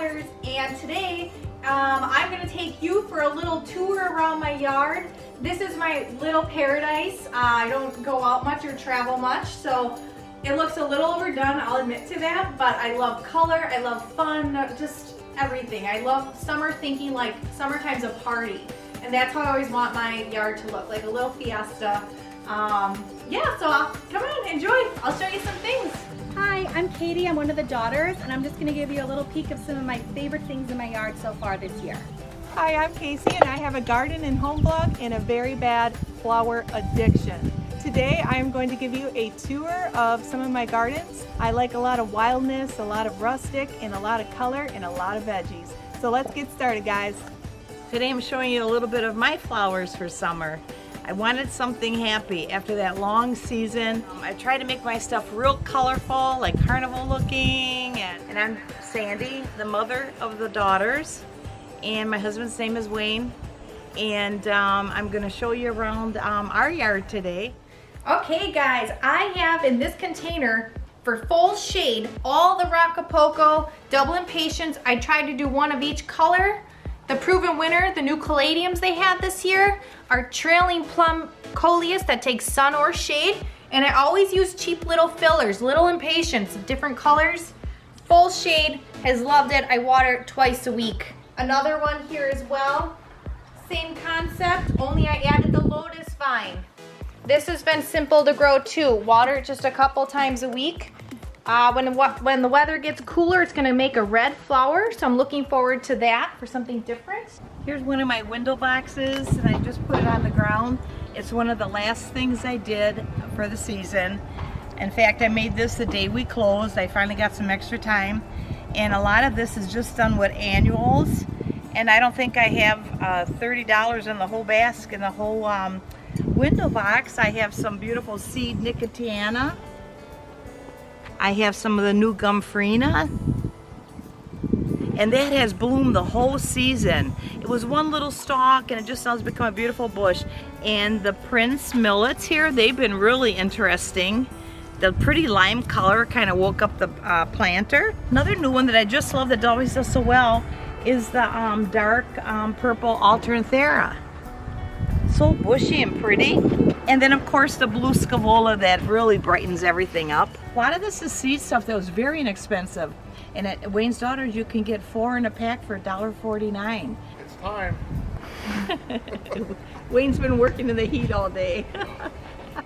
daughters, and today I'm going to take you for a little tour around my yard. This is my little paradise. I don't go out much or travel much, so it looks a little overdone, I'll admit to that, but I love color, I love fun, just everything. I love summer, thinking like summertime's a party, and that's how I always want my yard to look, like a little fiesta. Yeah, so come on, enjoy. I'll show you some things. Hi, I'm Katie. I'm one of the daughters, and I'm just going to give you a little peek of some of my favorite things in my yard so far this year. Hi, I'm Casey, and I have a garden and home blog and a very bad flower addiction. Today I'm going to give you a tour of some of my gardens. I like a lot of wildness, a lot of rustic, and a lot of color, and a lot of veggies. So let's get started, guys. Today I'm showing you a little bit of my flowers for summer. I wanted something happy after that long season. I try to make my stuff real colorful, like carnival looking. And I'm Sandy, the mother of the daughters. And my husband's name is Wayne. And I'm gonna show you around our yard today. Okay guys, I have in this container for full shade all the Rocapoco, double impatiens. I tried to do one of each color. The proven winner, the new caladiums they had this year, are trailing plum coleus that takes sun or shade. And I always use cheap little fillers, little impatiens of different colors. Full shade, has loved it. I water it twice a week. Another one here as well. Same concept, only I added the lotus vine. This has been simple to grow too. Water it just a couple times a week. When the weather gets cooler, it's gonna make a red flower, so I'm looking forward to that for something different. Here's one of my window boxes, and I just put it on the ground. It's one of the last things I did for the season. In fact, I made this the day we closed. I finally got some extra time, and a lot of this is just done with annuals, and I don't think I have $30 in the whole basket, in the whole window box. I have some beautiful seed Nicotiana. I have some of the new Gumfrina, and that has bloomed the whole season. It was one little stalk, and it just now has become a beautiful bush. And the Prince Millets here, they've been really interesting. The pretty lime color kind of woke up the planter. Another new one that I just love that always does so well is the dark purple Alternanthera. So bushy and pretty. And then of course the blue Scaevola that really brightens everything up. A lot of this is seed stuff that was very inexpensive. And at Wayne's Daughters you can get 4 in a pack for $1.49. It's time. Wayne's been working in the heat all day.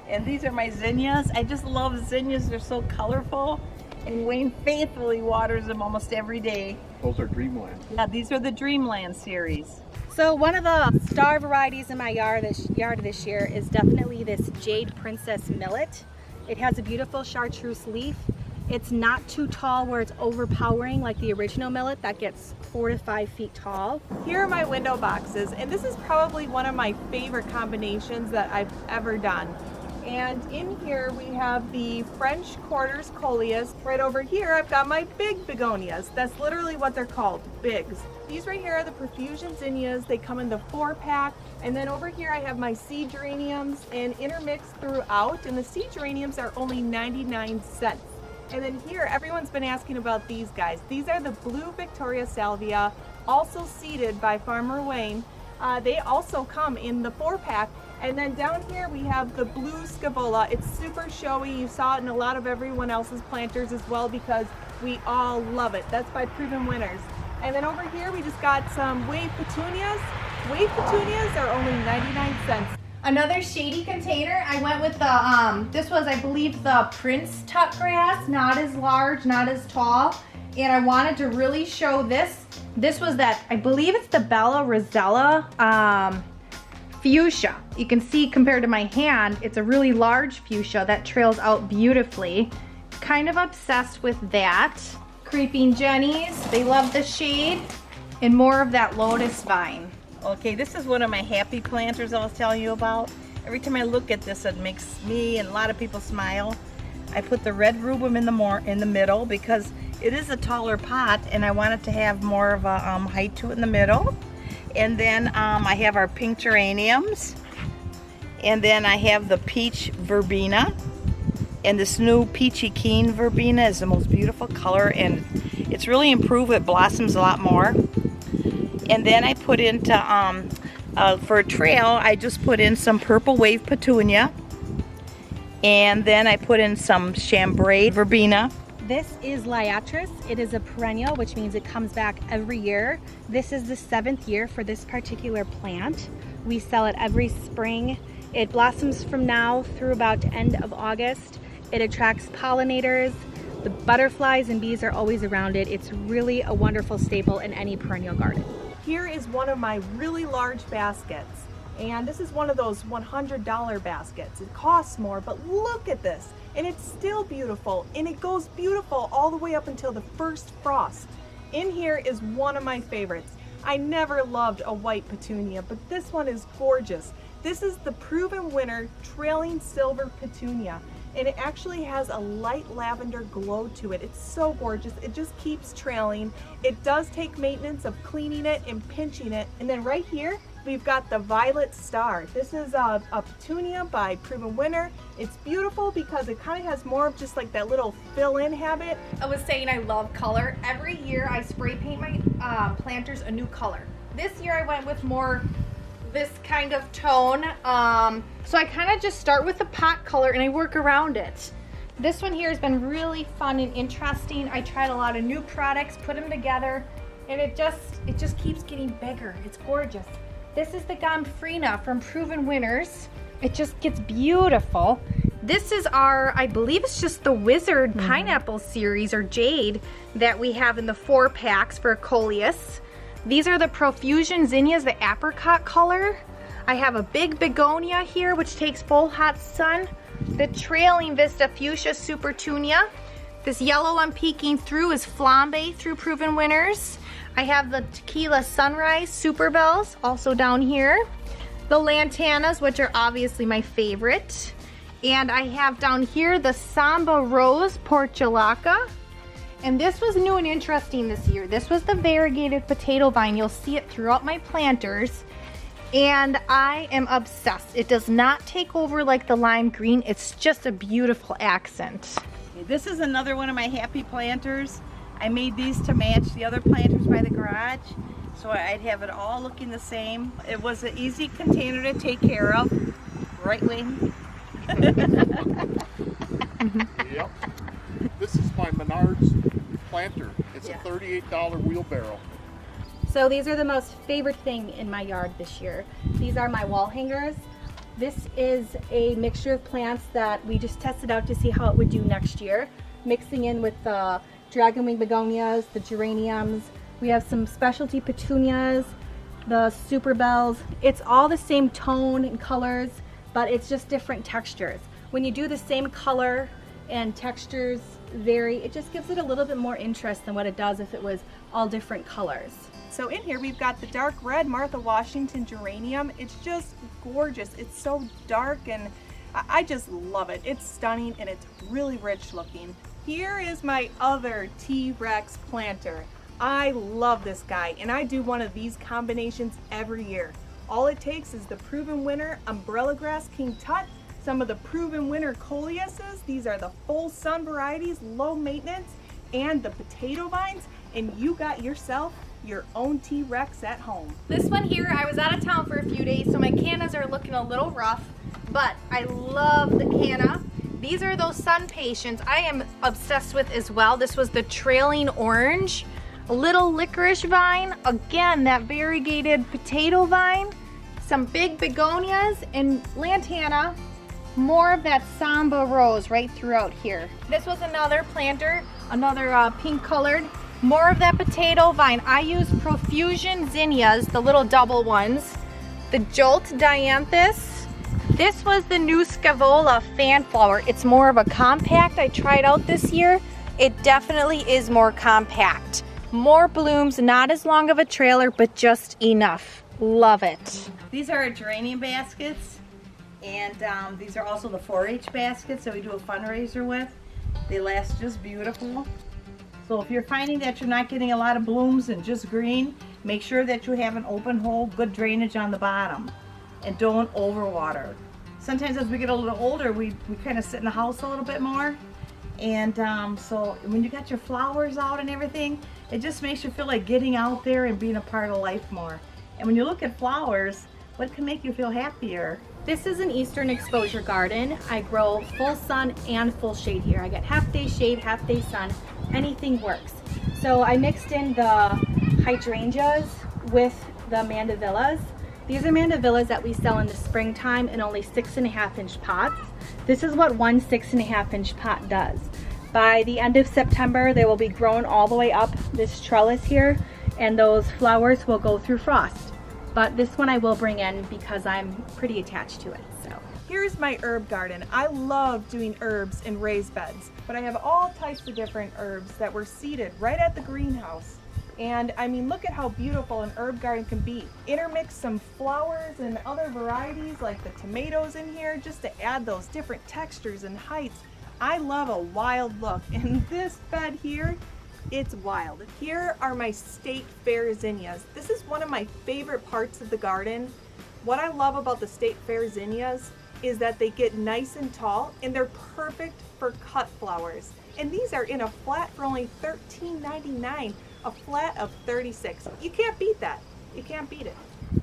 And these are my zinnias. I just love zinnias, they're so colorful. And Wayne faithfully waters them almost every day. Those are Dreamland. Yeah, these are the Dreamland series. So one of the star varieties in my yard this year is definitely this Jade Princess Millet. It has a beautiful chartreuse leaf. It's not too tall where it's overpowering like the original millet that gets 4 to 5 feet tall. Here are my window boxes, and this is probably one of my favorite combinations that I've ever done. And in here we have the French Quarters Coleus. Right over here I've got my big begonias. That's literally what they're called, bigs. These right here are the Profusion zinnias. They come in the 4-pack. And then over here I have my seed geraniums and intermixed throughout. And the seed geraniums are only 99 cents. And then here, everyone's been asking about these guys. These are the blue Victoria Salvia, also seeded by Farmer Wayne. They also come in the 4-pack. And then down here we have the blue Scaevola. It's super showy. You saw it in a lot of everyone else's planters as well because we all love it. That's by proven winners. And then over here we just got some wave petunias. Wave petunias are only 99 cents. Another shady container, I went with the, this was I believe the Prince Tut grass, not as large, not as tall. And I wanted to really show this. This was that, I believe it's the Bella Rosella fuchsia. You can see compared to my hand, it's a really large fuchsia that trails out beautifully. Kind of obsessed with that. Creeping Jennies, they love the shade. And more of that lotus vine. Okay, this is one of my happy planters I was telling you about. Every time I look at this, it makes me and a lot of people smile. I put the red rubrum in the middle because it is a taller pot, and I want it to have more of a height to it in the middle. And then I have our pink geraniums, and then I have the peach verbena, and this new peachy keen verbena is the most beautiful color, and It's really improved. It blossoms a lot more. And then I put into, for a trail, I just put in some Purple Wave Petunia. And then I put in some Chambray Verbena. This is Liatris. It is a perennial, which means it comes back every year. This is the 7th year for this particular plant. We sell it every spring. It blossoms from now through about end of August. It attracts pollinators. The butterflies and bees are always around it. It's really a wonderful staple in any perennial garden. Here is one of my really large baskets. And this is one of those $100 baskets. It costs more, but look at this. And it's still beautiful. And it goes beautiful all the way up until the first frost. In here is one of my favorites. I never loved a white petunia, but this one is gorgeous. This is the Proven Winner Trailing Silver Petunia. And it actually has a light lavender glow to it. It's so gorgeous. It just keeps trailing. It does take maintenance of cleaning it and pinching it. And then right here, we've got the Violet Star. This is a Petunia by Proven Winner. It's beautiful because it kind of has more of just like that little fill-in habit. I was saying I love color. Every year I spray paint my planters a new color. This year I went with more this kind of tone. So I kind of just start with the pot color and I work around it. This one here has been really fun and interesting. I tried a lot of new products, put them together, and it just keeps getting bigger. It's gorgeous. This is the Gomphrena from Proven Winners. It just gets beautiful. This is our, I believe it's just the Wizard Pineapple series or Jade that we have in the 4 packs for Coleus. These are the Profusion Zinnias, the apricot color. I have a big begonia here, which takes full hot sun. The trailing Vista Fuchsia Supertunia. This yellow I'm peeking through is Flambe through Proven Winners. I have the Tequila Sunrise Super Bells, also down here. The Lantanas, which are obviously my favorite. And I have down here the Samba Rose Portulaca. And this was new and interesting this year. This was the variegated potato vine. You'll see it throughout my planters. And I am obsessed. It does not take over like the lime green. It's just a beautiful accent. This is another one of my happy planters. I made these to match the other planters by the garage, so I'd have it all looking the same. It was an easy container to take care of. Right, Wayne? Yep. This is my Menards planter. It's a $38 wheelbarrow. So these are the most favorite thing in my yard this year. These are my wall hangers. This is a mixture of plants that we just tested out to see how it would do next year. Mixing in with the dragonwing begonias, the geraniums. We have some specialty petunias, the super bells. It's all the same tone and colors, but it's just different textures. When you do the same color and textures vary, it just gives it a little bit more interest than what it does if it was all different colors. So in here we've got the dark red Martha Washington geranium. It's just gorgeous. It's so dark and I just love it. It's stunning and it's really rich looking. Here is my other T-Rex planter. I love this guy and I do one of these combinations every year. All it takes is the Proven Winner Umbrella Grass King Tut, some of the Proven Winner Coleuses. These are the full sun varieties, low maintenance, and the potato vines, and you got yourself your own T-Rex at home. This one here, I was out of town for a few days, so my cannas are looking a little rough, but I love the canna. These are those sun patients I am obsessed with as well. This was the Trailing Orange, a little licorice vine, again that variegated potato vine, some big begonias, and lantana, more of that Samba Rose right throughout here. This was another planter, another pink colored, more of that potato vine. I use Profusion Zinnias, the little double ones, the Jolt Dianthus. This was the new Scaevola Fanflower. It's more of a compact I tried out this year. It definitely is more compact. More blooms, not as long of a trailer, but just enough. Love it. These are our geranium baskets, and these are also the 4-H baskets that we do a fundraiser with. They last just beautiful. So if you're finding that you're not getting a lot of blooms and just green, make sure that you have an open hole, good drainage on the bottom, and don't overwater. Sometimes as we get a little older, we kind of sit in the house a little bit more, And so when you got your flowers out and everything, it just makes you feel like getting out there and being a part of life more. And when you look at flowers, what can make you feel happier? This is an eastern exposure garden. I grow full sun and full shade here. I get half day shade, half day sun. Anything works. So I mixed in the hydrangeas with the mandavillas. These are mandavillas that we sell in the springtime in only 6.5-inch pots. This is what one 6.5-inch pot does. By the end of September, they will be grown all the way up this trellis here, and those flowers will go through frost. But this one I will bring in because I'm pretty attached to it. So Here's my herb garden. I love doing herbs in raised beds, but I have all types of different herbs that were seeded right at the greenhouse. And I mean, look at how beautiful an herb garden can be. Intermix some flowers and other varieties like the tomatoes in here just to add those different textures and heights. I love a wild look, and this bed here, it's wild. Here are my state fair zinnias. This is one of my favorite parts of the garden. What I love about the state fair zinnias is that they get nice and tall, and they're perfect for cut flowers. And these are in a flat for only $13.99, a flat of 36. You can't beat that. You can't beat it.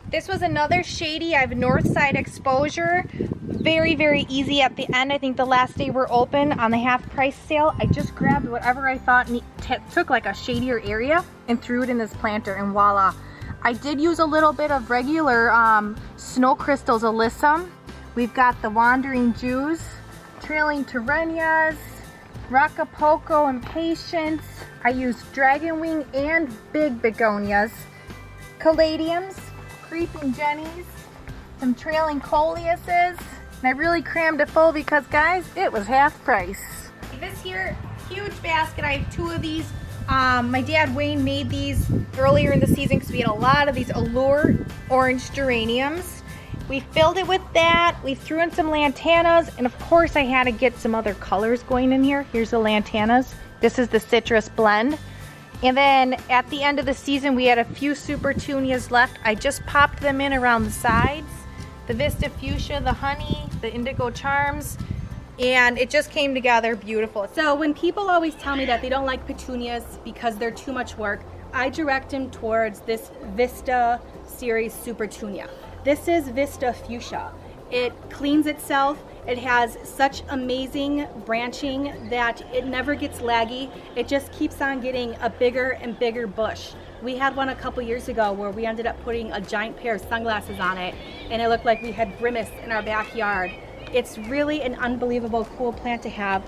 This was another shady. I have north side exposure. Very, very easy at the end. I think the last day we're open on the half price sale, I just grabbed whatever I thought took like a shadier area and threw it in this planter, and voila. I did use a little bit of regular snow crystals alyssum. We've got the Wandering Jews, trailing Terenias, Rocapoco Impatiens. I used Dragonwing and big begonias, caladiums, creeping jennies, some trailing coleuses, and I really crammed it full because, guys, it was half price. This here, huge basket, I have 2 of these. My dad Wayne made these earlier in the season because we had a lot of these Allure orange geraniums. We filled it with that. We threw in some lantanas, and of course I had to get some other colors going in here. Here's the lantanas. This is the citrus blend. And then at the end of the season, we had a few super Petunias left. I just popped them in around the sides. The Vista Fuchsia, the honey, the indigo charms, and it just came together beautiful. So when people always tell me that they don't like petunias because they're too much work, I direct them towards this Vista series Super Petunia. This is Vista Fuchsia. It cleans itself. It has such amazing branching that it never gets laggy. It just keeps on getting a bigger and bigger bush. We had one a couple years ago where we ended up putting a giant pair of sunglasses on it, and it looked like we had Grimace in our backyard. It's really an unbelievable cool plant to have,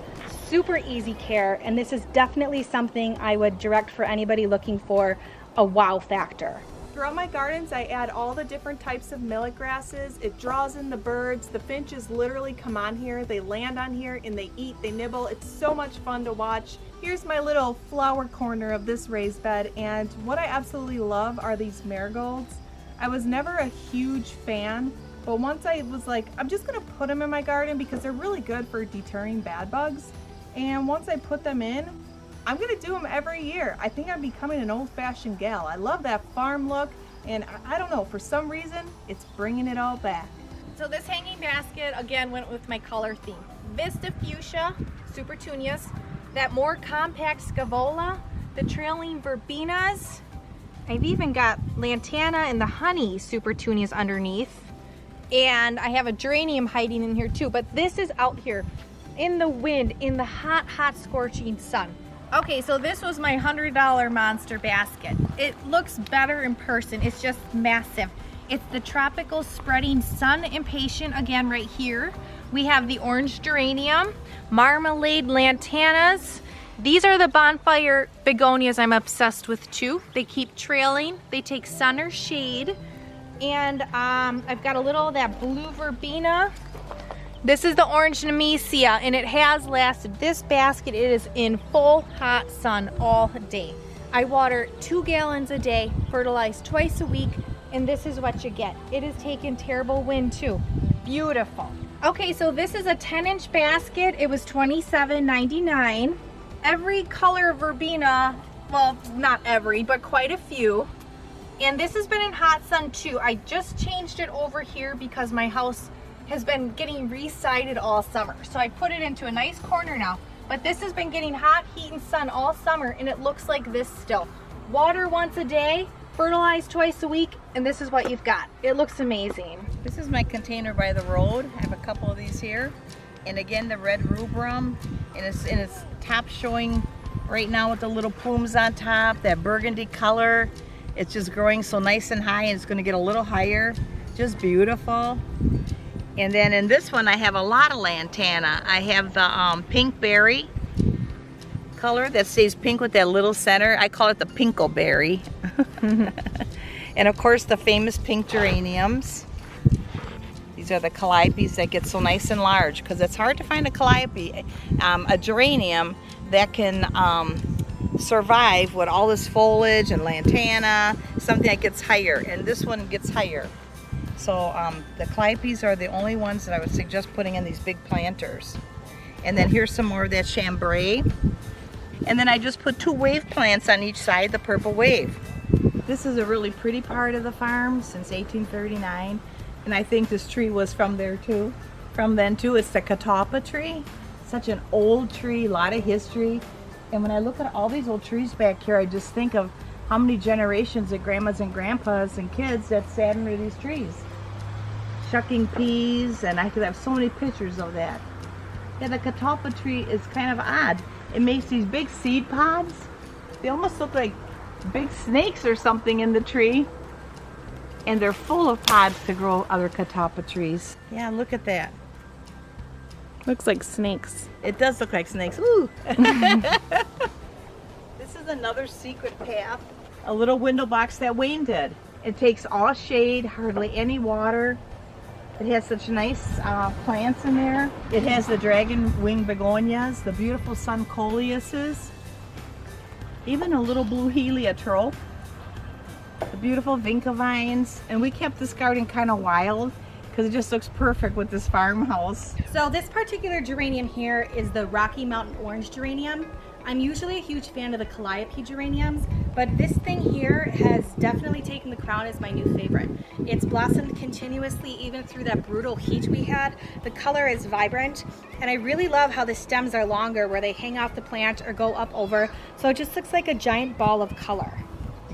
super easy care, and this is definitely something I would direct for anybody looking for a wow factor. Throughout my gardens, I add all the different types of millet grasses. It draws in the birds. The finches literally come on here. They land on here and they eat, they nibble. It's so much fun to watch. Here's my little flower corner of this raised bed, and what I absolutely love are these marigolds. I was never a huge fan, but once I was like, I'm just gonna put them in my garden because they're really good for deterring bad bugs. And once I put them in, I'm gonna do them every year. I think I'm becoming an old-fashioned gal. I love that farm look, and I don't know, for some reason, it's bringing it all back. So this hanging basket, again, went with my color theme. Vista Fuchsia, Super Petunias, that more compact Scaevola, the trailing Verbenas. I've even got Lantana and the honey Super Petunias underneath. And I have a geranium hiding in here too, but this is out here in the wind, in the hot, hot, scorching sun. Okay, so this was my $100 monster basket. It looks better in person. It's just massive. It's the tropical spreading sun impatient again right here. We have the orange geranium, marmalade lantanas. These are the bonfire begonias I'm obsessed with too. They keep trailing. They take sun or shade. And I've got a little of that blue verbena. This is the orange nemesia, and it has lasted. This basket, it is in full hot sun all day. I water 2 gallons a day, fertilize twice a week, and this is what you get. It has taken terrible wind too. Beautiful. Okay, so this is a 10-inch basket. It was $27.99. Every color of verbena, well, not every, but quite a few. And this has been in hot sun too. I just changed it over here because my house has been getting re-sided all summer. So I put it into a nice corner now. But this has been getting hot, heat, and sun all summer, and it looks like this still. Water once a day, fertilize twice a week, and this is what you've got. It looks amazing. This is my container by the road. I have a couple of these here. And again, the red rubrum, and it's top showing right now with the little plumes on top, that burgundy color. It's just growing so nice and high, and it's gonna get a little higher. Just beautiful. And then in this one, I have a lot of lantana. I have the pink berry color that stays pink with that little center. I call it the pinko berry. And of course, the famous pink geraniums. These are the calliopes that get so nice and large, because it's hard to find a calliope, a geranium that can survive with all this foliage and lantana, something that gets higher, and this one gets higher. So the calliopes are the only ones that I would suggest putting in these big planters. And then here's some more of that chambray. And then I just put 2 wave plants on each side, the purple wave. This is a really pretty part of the farm since 1839. And I think this tree was from there too. From then too. It's the Catawba Tree. Such an old tree, a lot of history. And when I look at all these old trees back here, I just think of how many generations of grandmas and grandpas and kids that sat under these trees. Shucking peas, and I could have so many pictures of that. Yeah, the Catawba tree is kind of odd. It makes these big seed pods. They almost look like big snakes or something in the tree. And they're full of pods to grow other Catawba trees. Yeah, look at that. Looks like snakes. It does look like snakes. Ooh! This is another secret path. A little window box that Wayne did. It takes all shade, hardly any water. It has such nice plants in there. It has the dragon wing begonias, the beautiful sun coleuses, even a little blue heliotrope, the beautiful vinca vines, and we kept this garden kind of wild because it just looks perfect with this farmhouse. So this particular geranium here is the Rocky Mountain Orange Geranium. I'm usually a huge fan of the Calliope geraniums, but this thing here has definitely taken the crown as my new favorite. It's blossomed continuously even through that brutal heat we had. The color is vibrant, and I really love how the stems are longer where they hang off the plant or go up over, so it just looks like a giant ball of color.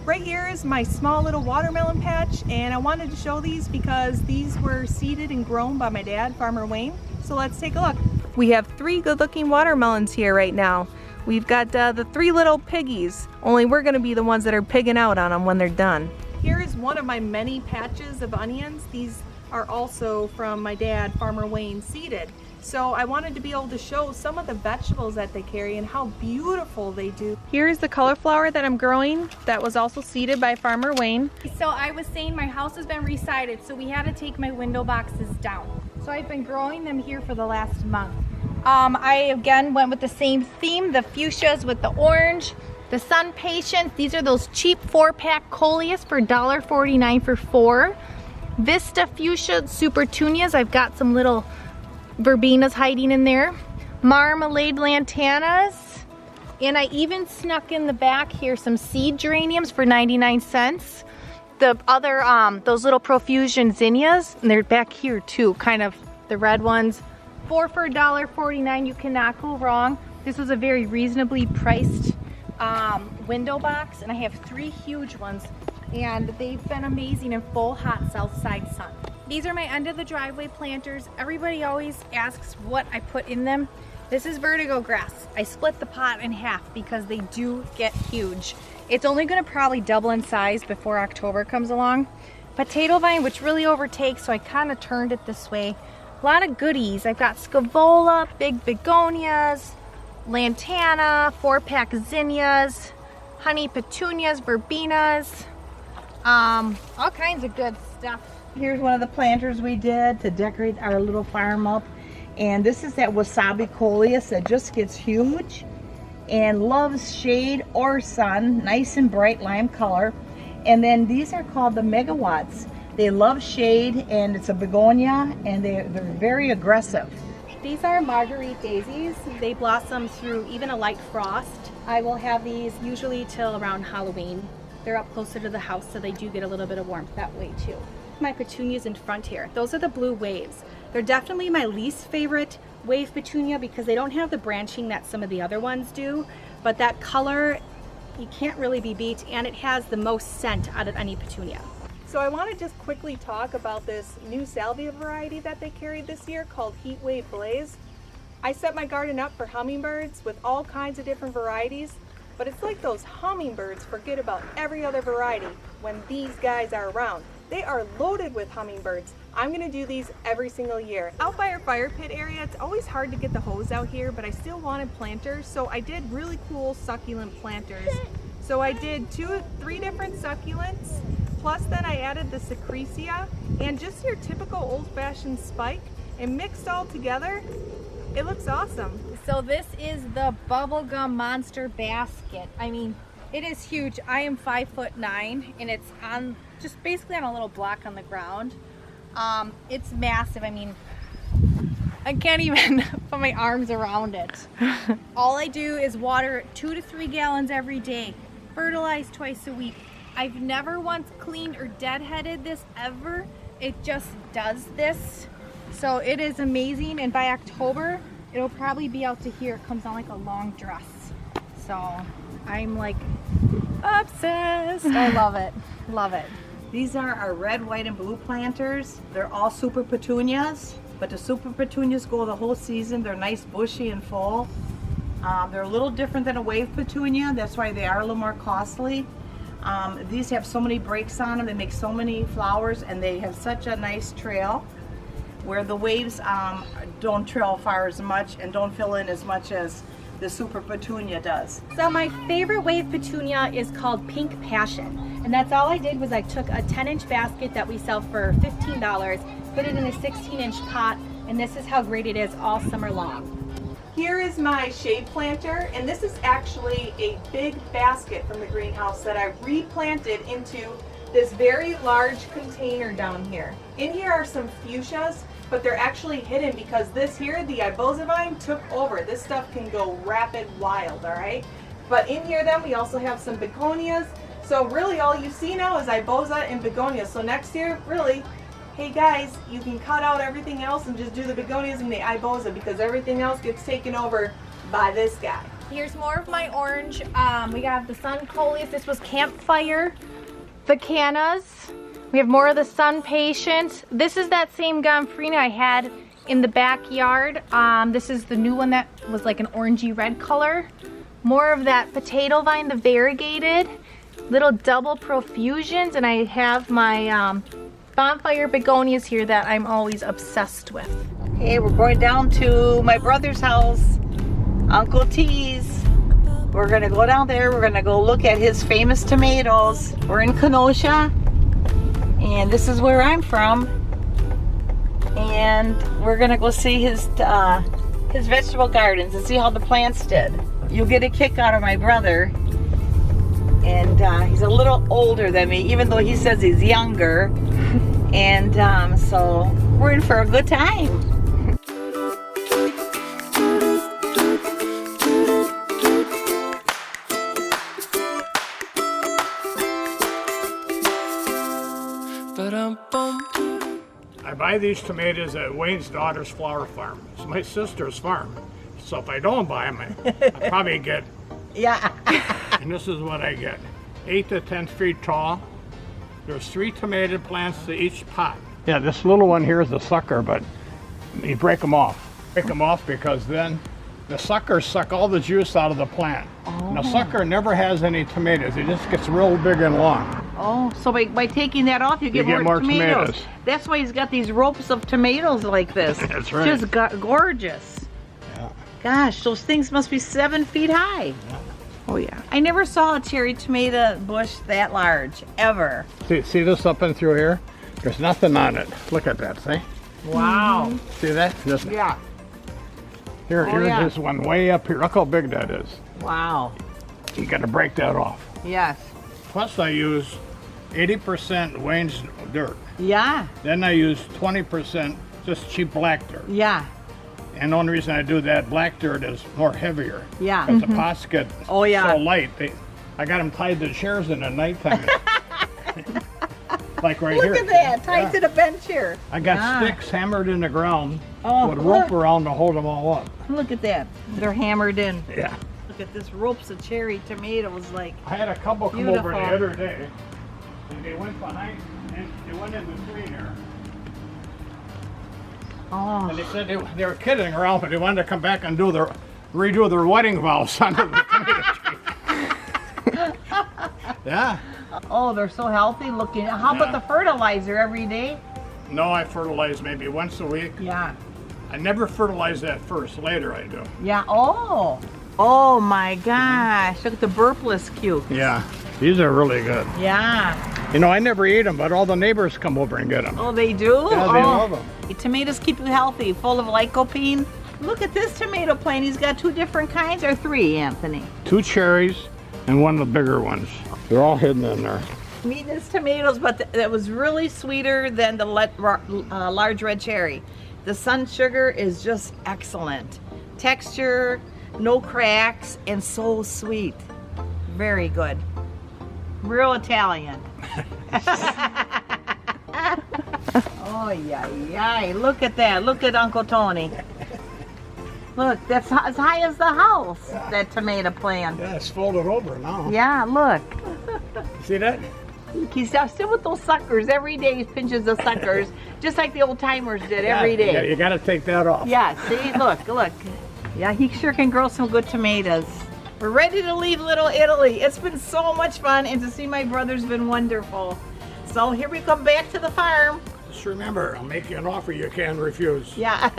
Right here is my small little watermelon patch, and I wanted to show these because these were seeded and grown by my dad, Farmer Wayne. So let's take a look. We have 3 good-looking watermelons here right now. We've got the 3 little piggies, only we're gonna be the ones that are pigging out on them when they're done. Here is one of my many patches of onions. These are also from my dad, Farmer Wayne, seeded. So I wanted to be able to show some of the vegetables that they carry and how beautiful they do. Here's the cauliflower that I'm growing that was also seeded by Farmer Wayne. So I was saying my house has been resided, so we had to take my window boxes down. So I've been growing them here for the last month. I again went with the same theme, the fuchsias with the orange, the sun patience. These are those cheap 4-pack Coleus for $1.49 for 4. Vista Fuchsia super Petunias. I've got some little verbenas hiding in there. Marmalade lantanas. And I even snuck in the back here some seed geraniums for 99 cents. The other, those little profusion zinnias, and they're back here too, kind of the red ones. 4 for $1.49, you cannot go wrong. This was a very reasonably priced window box, and I have 3 huge ones, and they've been amazing in full hot south side sun. These are my end of the driveway planters. Everybody always asks what I put in them. This is vertigo grass. I split the pot in half because they do get huge. It's only gonna probably double in size before October comes along. Potato vine, which really overtakes, so I kind of turned it this way. A lot of goodies. I've got scavola, big begonias, lantana, 4-pack zinnias, honey petunias, verbenas, all kinds of good stuff. Here's one of the planters we did to decorate our little farm up. And this is that Wasabi Coleus that just gets huge and loves shade or sun, nice and bright lime color. And then these are called the megawatts. They love shade, and it's a begonia, and they're very aggressive. These are Marguerite Daisies. They blossom through even a light frost. I will have these usually till around Halloween. They're up closer to the house, so they do get a little bit of warmth that way too. My petunias in front here, those are the blue waves. They're definitely my least favorite wave petunia because they don't have the branching that some of the other ones do, but that color, you can't really be beat, and it has the most scent out of any petunia. So I want to just quickly talk about this new Salvia variety that they carried this year called Heat Wave Blaze. I set my garden up for hummingbirds with all kinds of different varieties, but it's like those hummingbirds forget about every other variety when these guys are around. They are loaded with hummingbirds. I'm gonna do these every single year. Out by our fire pit area, it's always hard to get the hose out here, but I still wanted planters, so I did really cool succulent planters. So I did 3 different succulents, plus then I added the secretia and just your typical old-fashioned spike, and mixed all together. It looks awesome. So this is the Bubblegum Monster Basket. I mean, it is huge. I am 5'9", and it's on just basically on a little block on the ground. It's massive. I mean, I can't even put my arms around it. All I do is water 2 to 3 gallons every day, fertilize twice a week. I've never once cleaned or deadheaded this ever. It just does this. So it is amazing, and by October, it'll probably be out to here. It comes on like a long dress. So I'm like obsessed. I love it, love it. These are our red, white, and blue planters. They're all super petunias, but the super petunias go the whole season. They're nice, bushy, and full. They're a little different than a wave petunia. That's why they are a little more costly. These have so many breaks on them. They make so many flowers, and they have such a nice trail, where the waves don't trail far as much and don't fill in as much as the super petunia does. So my favorite wave petunia is called Pink Passion, and that's all I did was I took a 10-inch basket that we sell for $15, put it in a 16-inch pot, and this is how great it is all summer long. Here is my shade planter, and this is actually a big basket from the greenhouse that I replanted into this very large container down here. In here are some fuchsias, but they're actually hidden because this here, the iboza vine, took over. This stuff can go rapid wild, all right? But in here then we also have some begonias. So really all you see now is iboza and begonias. So next year, really, hey guys, you can cut out everything else and just do the begonias and the iboza because everything else gets taken over by this guy. Here's more of my orange. We got the Sun Coleus. This was Campfire Begonias. We have more of the Sun Patient. This is that same Gomphrena I had in the backyard. This is the new one that was like an orangey red color. More of that potato vine, the variegated. Little double profusions, and I have my Bonfire Begonias here that I'm always obsessed with. Okay, we're going down to my brother's house, Uncle T's. We're gonna go down there. We're gonna go look at his famous tomatoes. We're in Kenosha, and this is where I'm from. And we're gonna go see his vegetable gardens and see how the plants did. You'll get a kick out of my brother, and he's a little older than me, even though he says he's younger. And so we're in for a good time. I buy these tomatoes at Wayne's daughter's flower farm. It's my sister's farm. So if I don't buy them, I probably get, Yeah. and this is what I get. 8 to 10 feet tall. There's 3 tomato plants to each pot. Yeah, this little one here is a sucker, but you break them off. Break them off because then the suckers suck all the juice out of the plant. And the sucker never has any tomatoes. It just gets real big and long. Oh, so by taking that off, you get more tomatoes. That's why he's got these ropes of tomatoes like this. That's right. Just gorgeous. Yeah. Gosh, those things must be 7 feet high. Yeah. Oh yeah. I never saw a cherry tomato bush that large, ever. See this up and through here? There's nothing on it. Look at that, see? Wow. See that? This, Yeah. here's yeah. this one way up here. Look how big that is. Wow. You gotta break that off. Yes. Plus I use 80% Wayne's dirt. Yeah. Then I use 20% just cheap black dirt. Yeah. And the only reason I do that, black dirt is more heavier. Yeah. But the pots get Oh, yeah. so light. I got them tied to chairs in the nighttime. Like right here. Look at that, tied Yeah. to the bench here. I got Yeah. sticks hammered in the ground Oh, with rope around to hold them all up. Look at that. They're hammered in. Yeah. Look at this ropes of cherry tomatoes, like. I had a couple come over the Beautiful. other day, and they went behind, and they went in between there. Oh. And they said they were kidding around, but they wanted to come back and redo their wedding vows under the tomato tree. Yeah. Oh, they're so healthy looking. How about Yeah. the fertilizer every day? No, I fertilize maybe once a week. Yeah. I never fertilize that first. Later I do. Yeah. Oh. Oh my gosh. Look at the burpless cube. Yeah. These are really good. Yeah. You know, I never eat them, but all the neighbors come over and get them. Oh, they do? Yeah, they love them. Tomatoes keep you healthy, full of lycopene. Look at this tomato plant. He's got 2 different kinds, or 3, Anthony? 2 cherries and one of the bigger ones. They're all hidden in there. Sweetest tomatoes, but that was really sweeter than the large red cherry. The sun sugar is just excellent. Texture, no cracks, and so sweet. Very good. Real Italian. Oh, yeah. Look at that. Look at Uncle Tony. Look, that's as high as the house, that tomato plant. Yeah, it's folded over now. Yeah, look. See that? He's still with those suckers. Every day he pinches the suckers, just like the old timers did every Yeah, day. you got to take that off. Yeah, see, look. Yeah, he sure can grow some good tomatoes. We're ready to leave Little Italy. It's been so much fun, and to see my brother's been wonderful. So here we come back to the farm. Just remember, I'll make you an offer you can't refuse. Yeah.